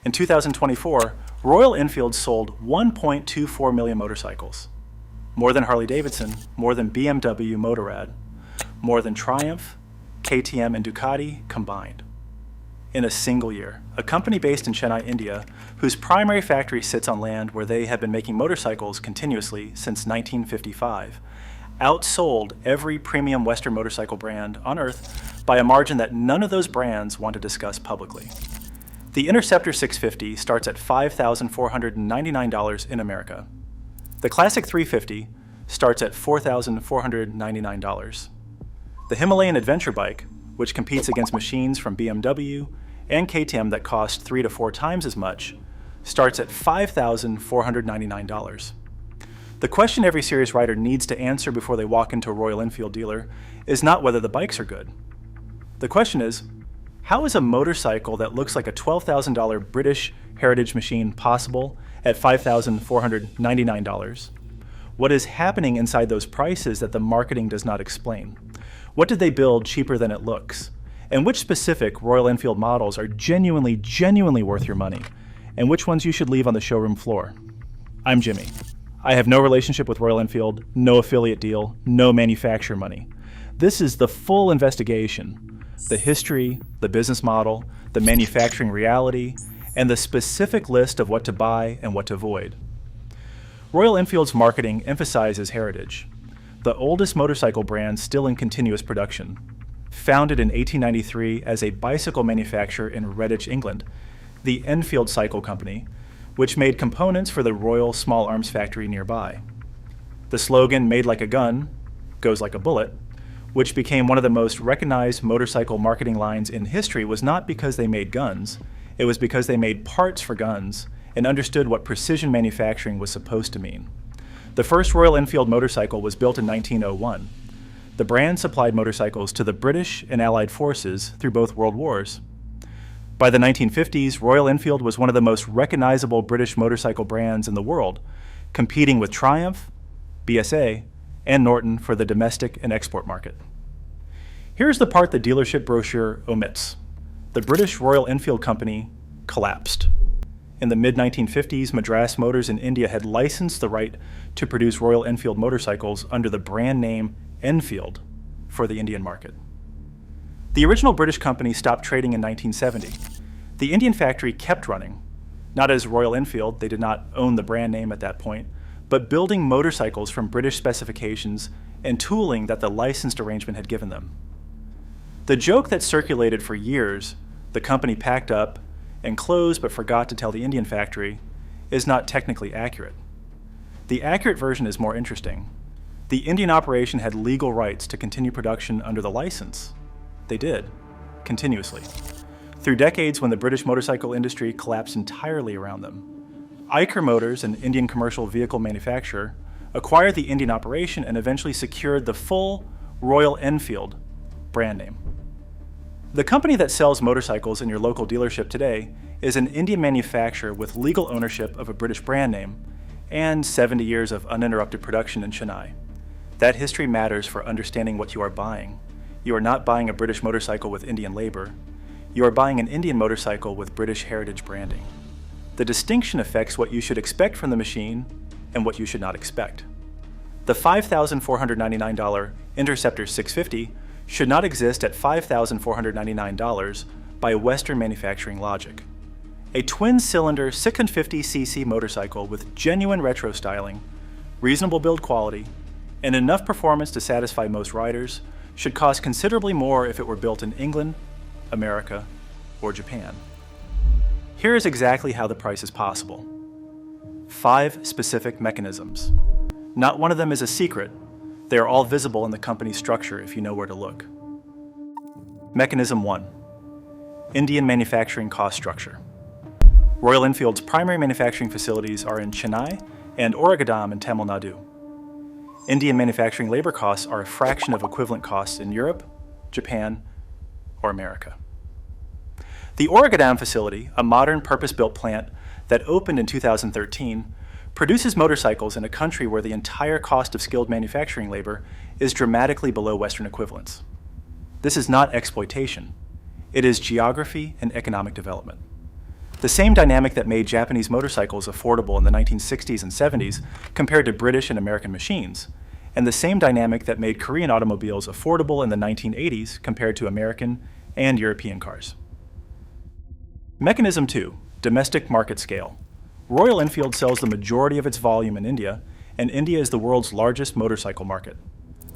In 2024, Royal Enfield sold 1.24 million motorcycles. More than Harley-Davidson, more than BMW Motorrad, more than Triumph, KTM, and Ducati combined. In a single year, a company based in Chennai, India, whose primary factory sits on land where they have been making motorcycles continuously since 1955, outsold every premium Western motorcycle brand on Earth by a margin that none of those brands want to discuss publicly. The Interceptor 650 starts at $5,499 in America. The Classic 350 starts at $4,499. The Himalayan Adventure Bike, which competes against machines from BMW and KTM that cost 3 to 4 times as much, starts at $5,499. The question every serious rider needs to answer before they walk into a Royal Enfield dealer is not whether the bikes are good. The question is, how is a motorcycle that looks like a $12,000 British heritage machine possible at $5,499? What is happening inside those prices that the marketing does not explain? What did they build cheaper than it looks? And which specific Royal Enfield models are genuinely worth your money? And which ones you should leave on the showroom floor? I'm Jimmy. I have no relationship with Royal Enfield, no affiliate deal, no manufacturer money. This is the full investigation, the history, the business model, the manufacturing reality, and the specific list of what to buy and what to avoid. Royal Enfield's marketing emphasizes heritage, the oldest motorcycle brand still in continuous production. Founded in 1893 as a bicycle manufacturer in Redditch, England, the Enfield Cycle Company, which made components for the Royal Small Arms Factory nearby. The slogan, "Made like a gun, goes like a bullet," which became one of the most recognized motorcycle marketing lines in history, was not because they made guns, it was because they made parts for guns and understood what precision manufacturing was supposed to mean. The first Royal Enfield motorcycle was built in 1901. The brand supplied motorcycles to the British and Allied forces through both World Wars. By the 1950s, Royal Enfield was one of the most recognizable British motorcycle brands in the world, competing with Triumph, BSA, and Norton for the domestic and export market. Here's the part the dealership brochure omits. The British Royal Enfield Company collapsed. In the mid-1950s, Madras Motors in India had licensed the right to produce Royal Enfield motorcycles under the brand name Enfield for the Indian market. The original British company stopped trading in 1970. The Indian factory kept running, not as Royal Enfield, they did not own the brand name at that point, but building motorcycles from British specifications and tooling that the licensed arrangement had given them. The joke that circulated for years, the company packed up and closed but forgot to tell the Indian factory, is not technically accurate. The accurate version is more interesting. The Indian operation had legal rights to continue production under the license. They did, continuously, through decades when the British motorcycle industry collapsed entirely around them. Eicher Motors, an Indian commercial vehicle manufacturer, acquired the Indian operation and eventually secured the full Royal Enfield brand name. The company that sells motorcycles in your local dealership today is an Indian manufacturer with legal ownership of a British brand name and 70 years of uninterrupted production in Chennai. That history matters for understanding what you are buying. You are not buying a British motorcycle with Indian labor. You are buying an Indian motorcycle with British heritage branding. The distinction affects what you should expect from the machine and what you should not expect. The $5,499 Interceptor 650 should not exist at $5,499 by Western manufacturing logic. A twin-cylinder 650cc motorcycle with genuine retro styling, reasonable build quality, and enough performance to satisfy most riders should cost considerably more if it were built in England, America, or Japan. Here is exactly how the price is possible. 5 specific mechanisms. Not one of them is a secret. They are all visible in the company's structure if you know where to look. Mechanism 1. Indian manufacturing cost structure. Royal Enfield's primary manufacturing facilities are in Chennai and Oragadam in Tamil Nadu. Indian manufacturing labor costs are a fraction of equivalent costs in Europe, Japan, or America. The Oragadam facility, a modern purpose-built plant that opened in 2013, produces motorcycles in a country where the entire cost of skilled manufacturing labor is dramatically below Western equivalents. This is not exploitation. It is geography and economic development. The same dynamic that made Japanese motorcycles affordable in the 1960s and 70s compared to British and American machines, and the same dynamic that made Korean automobiles affordable in the 1980s compared to American and European cars. Mechanism 2, domestic market scale. Royal Enfield sells the majority of its volume in India, and India is the world's largest motorcycle market.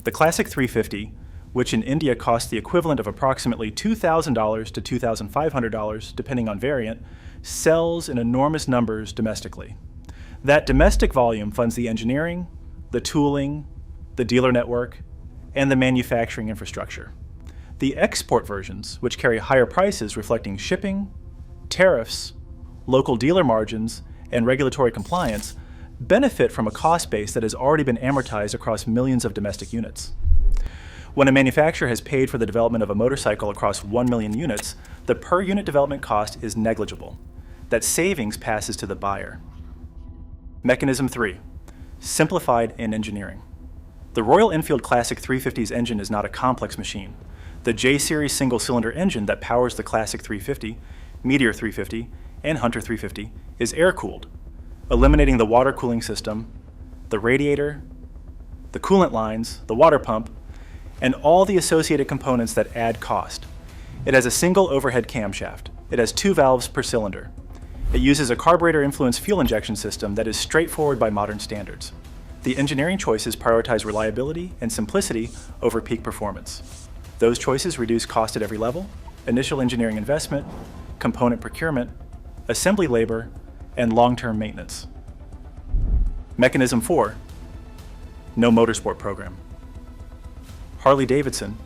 The Classic 350, which in India costs the equivalent of approximately $2,000 to $2,500 depending on variant, sells in enormous numbers domestically. That domestic volume funds the engineering, the tooling, the dealer network, and the manufacturing infrastructure. The export versions, which carry higher prices reflecting shipping, tariffs, local dealer margins, and regulatory compliance, benefit from a cost base that has already been amortized across millions of domestic units. When a manufacturer has paid for the development of a motorcycle across 1 million units, the per unit development cost is negligible. That savings passes to the buyer. Mechanism 3, simplified in engineering. The Royal Enfield Classic 350's engine is not a complex machine. The J-Series single-cylinder engine that powers the Classic 350, Meteor 350, and Hunter 350 is air-cooled, eliminating the water cooling system, the radiator, the coolant lines, the water pump, and all the associated components that add cost. It has a single overhead camshaft. It has 2 valves per cylinder. It uses a carburetor-influenced fuel injection system that is straightforward by modern standards. The engineering choices prioritize reliability and simplicity over peak performance. Those choices reduce cost at every level: initial engineering investment, component procurement, assembly labor, and long-term maintenance. Mechanism 4, no motorsport program. Harley-Davidson,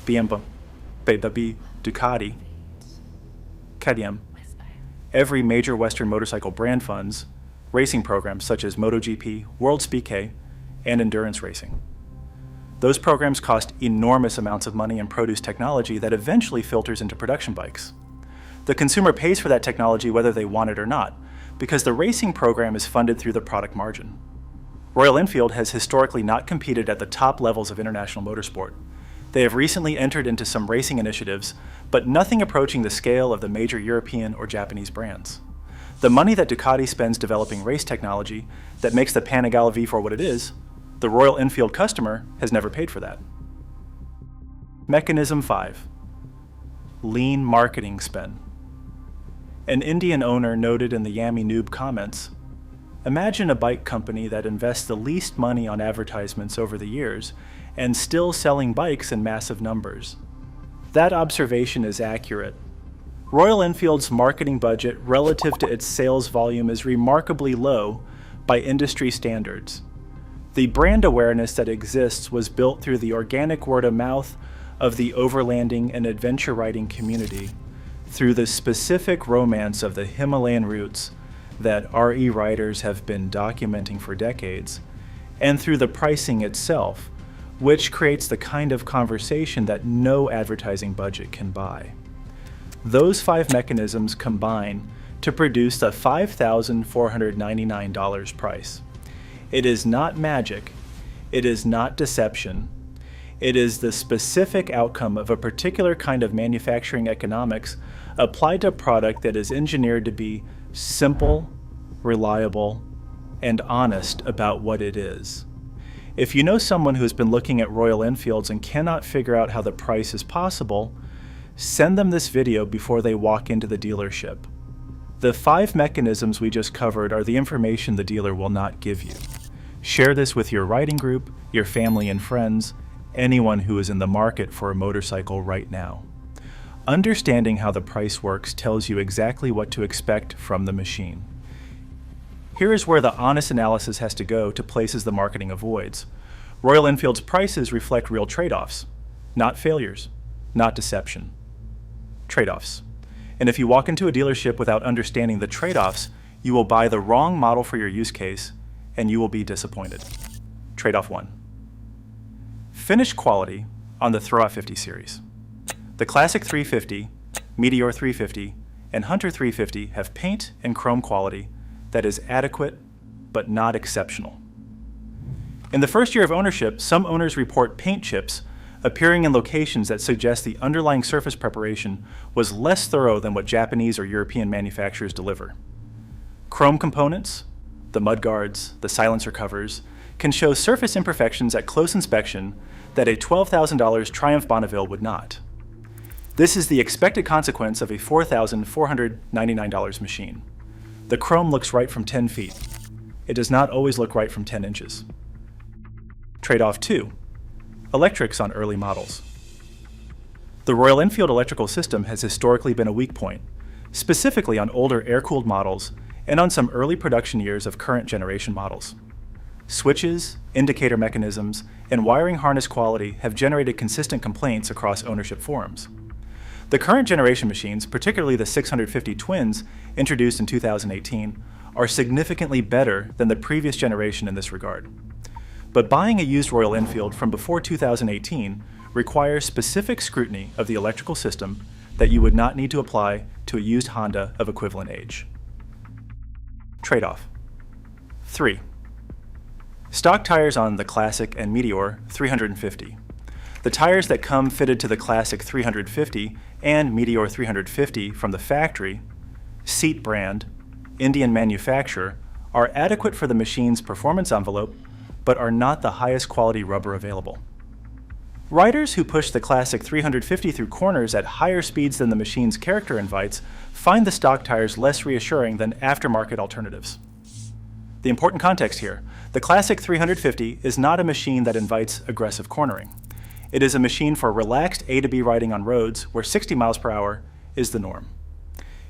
BMW, Ducati, KTM, every major Western motorcycle brand funds racing programs such as MotoGP, World Speedway, and endurance racing. Those programs cost enormous amounts of money and produce technology that eventually filters into production bikes. The consumer pays for that technology whether they want it or not, because the racing program is funded through the product margin. Royal Enfield has historically not competed at the top levels of international motorsport. They have recently entered into some racing initiatives, but nothing approaching the scale of the major European or Japanese brands. The money that Ducati spends developing race technology that makes the Panigale V4 what it is, the Royal Enfield customer has never paid for that. Mechanism 5, lean marketing spend. An Indian owner noted in the Yummy Noob comments, imagine a bike company that invests the least money on advertisements over the years and still selling bikes in massive numbers. That observation is accurate. Royal Enfield's marketing budget relative to its sales volume is remarkably low by industry standards. The brand awareness that exists was built through the organic word of mouth of the overlanding and adventure riding community, through the specific romance of the Himalayan routes that RE riders have been documenting for decades, and through the pricing itself, which creates the kind of conversation that no advertising budget can buy. Those 5 mechanisms combine to produce the $5,499 price. It is not magic. It is not deception. It is the specific outcome of a particular kind of manufacturing economics applied to a product that is engineered to be simple, reliable, and honest about what it is. If you know someone who has been looking at Royal Enfields and cannot figure out how the price is possible, send them this video before they walk into the dealership. The 5 mechanisms we just covered are the information the dealer will not give you. Share this with your riding group, your family and friends, anyone who is in the market for a motorcycle right now. Understanding how the price works tells you exactly what to expect from the machine. Here is where the honest analysis has to go to places the marketing avoids. Royal Enfield's prices reflect real trade-offs, not failures, not deception. Trade-offs. And if you walk into a dealership without understanding the trade-offs, you will buy the wrong model for your use case, and you will be disappointed. Trade-off 1. Finish quality on the Throwout 50 series. The Classic 350, Meteor 350, and Hunter 350 have paint and chrome quality that is adequate but not exceptional. In the first year of ownership, some owners report paint chips appearing in locations that suggest the underlying surface preparation was less thorough than what Japanese or European manufacturers deliver. Chrome components, the mudguards, the silencer covers, can show surface imperfections at close inspection that a $12,000 Triumph Bonneville would not. This is the expected consequence of a $4,499 machine. The chrome looks right from 10 feet. It does not always look right from 10 inches. Trade-off 2. Electrics on early models. The Royal Enfield electrical system has historically been a weak point, specifically on older air-cooled models and on some early production years of current generation models. Switches, indicator mechanisms, and wiring harness quality have generated consistent complaints across ownership forums. The current generation machines, particularly the 650 twins introduced in 2018, are significantly better than the previous generation in this regard. But buying a used Royal Enfield from before 2018 requires specific scrutiny of the electrical system that you would not need to apply to a used Honda of equivalent age. Trade-off. 3. Stock tires on the Classic and Meteor 350. The tires that come fitted to the Classic 350 and Meteor 350 from the factory, seat brand, Indian manufacturer, are adequate for the machine's performance envelope, but are not the highest quality rubber available. Riders who push the Classic 350 through corners at higher speeds than the machine's character invites find the stock tires less reassuring than aftermarket alternatives. The important context here: the Classic 350 is not a machine that invites aggressive cornering. It is a machine for relaxed A to B riding on roads where 60 miles per hour is the norm.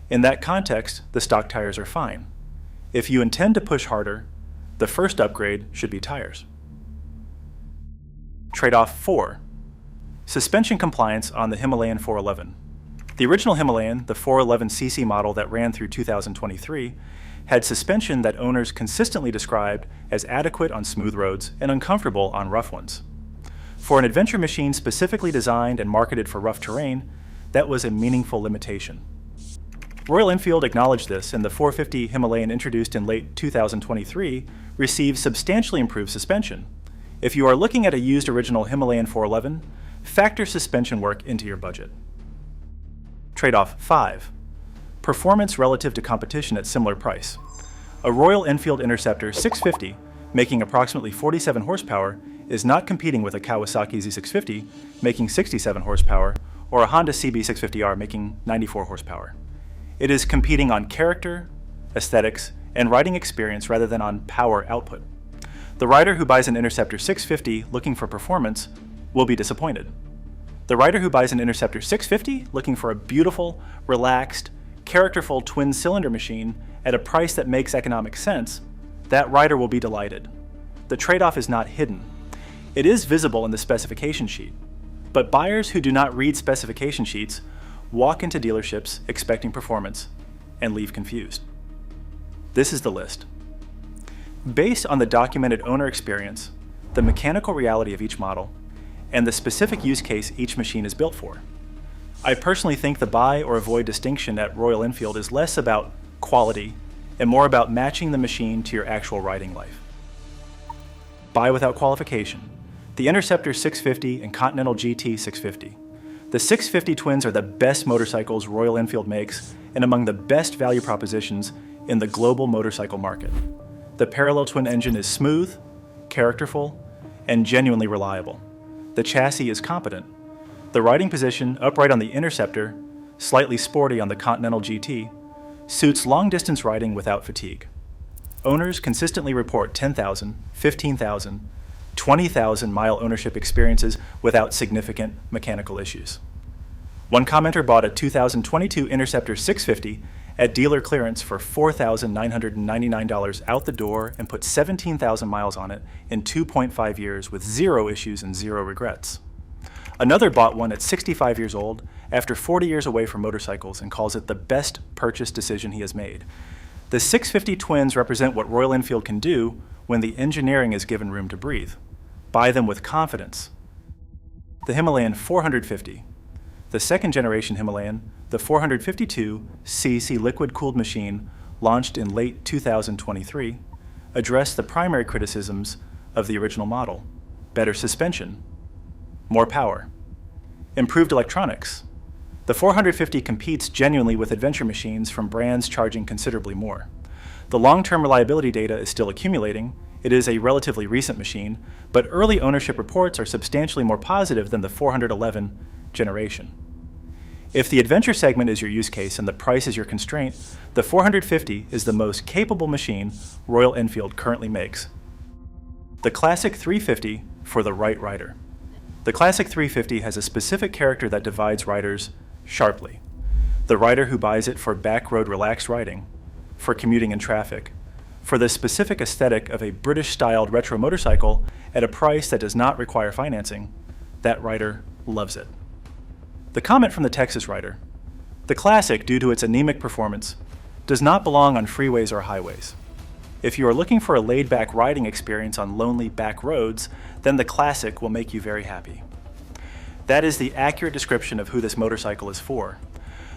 In that context, the stock tires are fine. If you intend to push harder, the first upgrade should be tires. Trade-off 4. Suspension compliance on the Himalayan 411. The original Himalayan, the 411cc model that ran through 2023, had suspension that owners consistently described as adequate on smooth roads and uncomfortable on rough ones. For an adventure machine specifically designed and marketed for rough terrain, that was a meaningful limitation. Royal Enfield acknowledged this, and the 450 Himalayan introduced in late 2023 received substantially improved suspension. If you are looking at a used original Himalayan 411, factor suspension work into your budget. Trade-off 5. Performance relative to competition at similar price. A Royal Enfield Interceptor 650, making approximately 47 horsepower, is not competing with a Kawasaki Z650, making 67 horsepower, or a Honda CB650R, making 94 horsepower. It is competing on character, aesthetics, and riding experience rather than on power output. The rider who buys an Interceptor 650 looking for performance will be disappointed. The rider who buys an Interceptor 650 looking for a beautiful, relaxed, characterful twin-cylinder machine at a price that makes economic sense, that rider will be delighted. The trade-off is not hidden. It is visible in the specification sheet, but buyers who do not read specification sheets walk into dealerships expecting performance and leave confused. This is the list. Based on the documented owner experience, the mechanical reality of each model, and the specific use case each machine is built for, I personally think the buy or avoid distinction at Royal Enfield is less about quality and more about matching the machine to your actual riding life. Buy without qualification: the Interceptor 650 and Continental GT 650. The 650 twins are the best motorcycles Royal Enfield makes and among the best value propositions in the global motorcycle market. The parallel twin engine is smooth, characterful, and genuinely reliable. The chassis is competent. The riding position, upright on the Interceptor, slightly sporty on the Continental GT, suits long-distance riding without fatigue. Owners consistently report 10,000, 15,000, 20,000 mile ownership experiences without significant mechanical issues. One commenter bought a 2022 Interceptor 650 at dealer clearance for $4,999 out the door and put 17,000 miles on it in 2.5 years with zero issues and zero regrets. Another bought one at 65 years old after 40 years away from motorcycles and calls it the best purchase decision he has made. The 650 twins represent what Royal Enfield can do when the engineering is given room to breathe. Buy them with confidence. The Himalayan 450. The second generation Himalayan, the 452cc liquid-cooled machine, launched in late 2023, addressed the primary criticisms of the original model: better suspension, more power. Improved electronics. The 450 competes genuinely with adventure machines from brands charging considerably more. The long-term reliability data is still accumulating. It is a relatively recent machine, but early ownership reports are substantially more positive than the 411 generation. If the adventure segment is your use case and the price is your constraint, the 450 is the most capable machine Royal Enfield currently makes. The Classic 350 for the right rider. The Classic 350 has a specific character that divides riders sharply. The rider who buys it for back-road relaxed riding, for commuting in traffic, for the specific aesthetic of a British-styled retro motorcycle at a price that does not require financing, that rider loves it. The comment from the Texas rider. The Classic, due to its anemic performance, does not belong on freeways or highways. If you are looking for a laid-back riding experience on lonely back roads, then the Classic will make you very happy. That is the accurate description of who this motorcycle is for.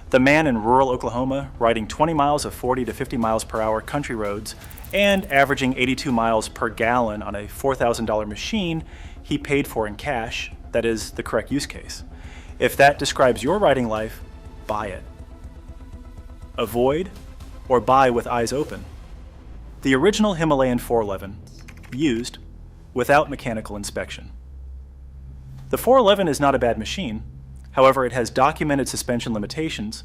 The man in rural Oklahoma riding 20 miles of 40 to 50 miles per hour country roads and averaging 82 miles per gallon on a $4,000 machine he paid for in cash, that is the correct use case. If that describes your riding life, buy it. Avoid or buy with eyes open. The original Himalayan 411, used without mechanical inspection. The 411 is not a bad machine. However, it has documented suspension limitations,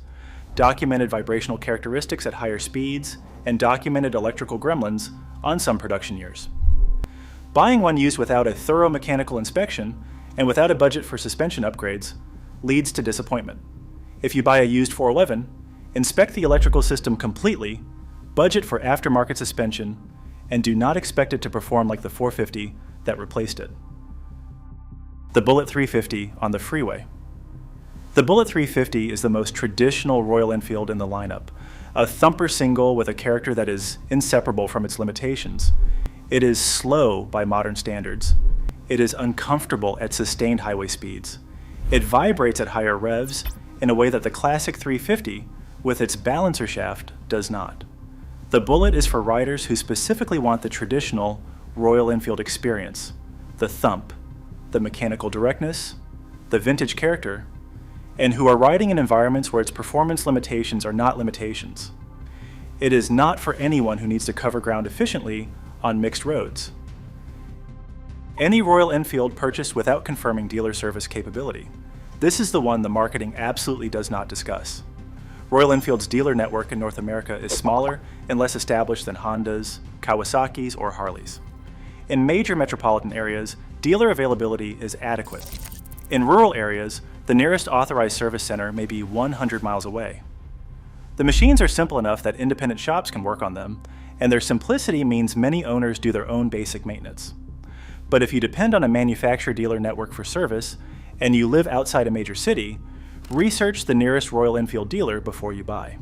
documented vibrational characteristics at higher speeds, and documented electrical gremlins on some production years. Buying one used without a thorough mechanical inspection and without a budget for suspension upgrades leads to disappointment. If you buy a used 411, inspect the electrical system completely, budget for aftermarket suspension, and do not expect it to perform like the 450 that replaced it. The Bullet 350 on the freeway. The Bullet 350 is the most traditional Royal Enfield in the lineup, a thumper single with a character that is inseparable from its limitations. It is slow by modern standards. It is uncomfortable at sustained highway speeds. It vibrates at higher revs in a way that the Classic 350, with its balancer shaft, does not. The Bullet is for riders who specifically want the traditional Royal Enfield experience, the thump, the mechanical directness, the vintage character, and who are riding in environments where its performance limitations are not limitations. It is not for anyone who needs to cover ground efficiently on mixed roads. Any Royal Enfield purchased without confirming dealer service capability. This is the one the marketing absolutely does not discuss. Royal Enfield's dealer network in North America is smaller and less established than Honda's, Kawasaki's, or Harley's. In major metropolitan areas, dealer availability is adequate. In rural areas, the nearest authorized service center may be 100 miles away. The machines are simple enough that independent shops can work on them, and their simplicity means many owners do their own basic maintenance. But if you depend on a manufacturer dealer network for service, and you live outside a major city, research the nearest Royal Enfield dealer before you buy.